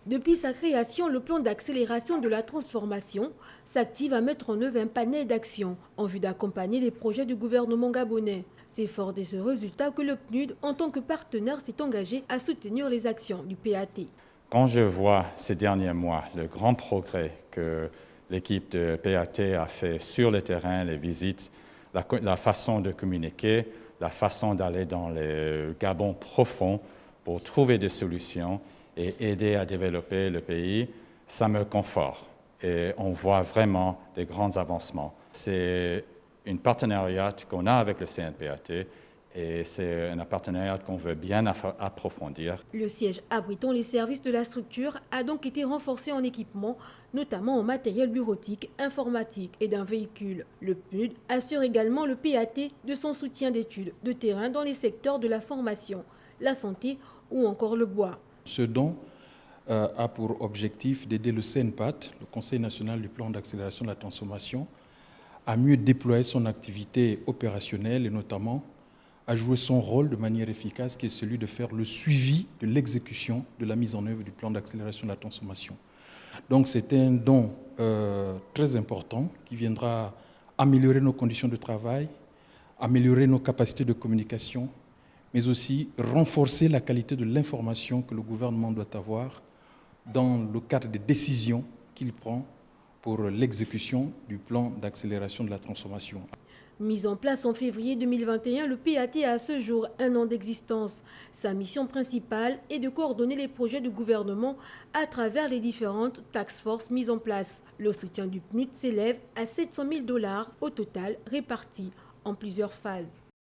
Depuis sa création, le plan d'accélération de la transformation s'active à mettre en œuvre un panel d'actions en vue d'accompagner les projets du gouvernement gabonais. C'est fort de ce résultat que le PNUD, en tant que partenaire, s'est engagé à soutenir les actions du PAT. Quand je vois ces derniers mois le grand progrès que l'équipe de PAT a fait sur le terrain, les visites, la façon de communiquer, la façon d'aller dans les Gabon profonds pour trouver des solutions et aider à développer le pays, ça me conforte. Et on voit vraiment des grands avancements. C'est un partenariat qu'on a avec le CNPAT et c'est un partenariat qu'on veut bien approfondir. Le siège abritant les services de la structure a donc été renforcé en équipement, notamment en matériel bureautique, informatique et d'un véhicule. Le PNUD assure également le PAT de son soutien d'études de terrain dans les secteurs de la formation, la santé ou encore le bois. Ce don a pour objectif d'aider le CNPAT, le Conseil national du plan d'accélération de la transformation, à mieux déployer son activité opérationnelle et notamment à jouer son rôle de manière efficace, qui est celui de faire le suivi de l'exécution de la mise en œuvre du plan d'accélération de la transformation. Donc c'est un don très important qui viendra améliorer nos conditions de travail, améliorer nos capacités de communication, mais aussi renforcer la qualité de l'information que le gouvernement doit avoir dans le cadre des décisions qu'il prend pour l'exécution du plan d'accélération de la transformation. Mis en place en février 2021, le PAT a à ce jour 1 an d'existence. Sa mission principale est de coordonner les projets du gouvernement à travers les différentes task forces mises en place. Le soutien du PNUD s'élève à 700 000 $ au total répartis en plusieurs phases.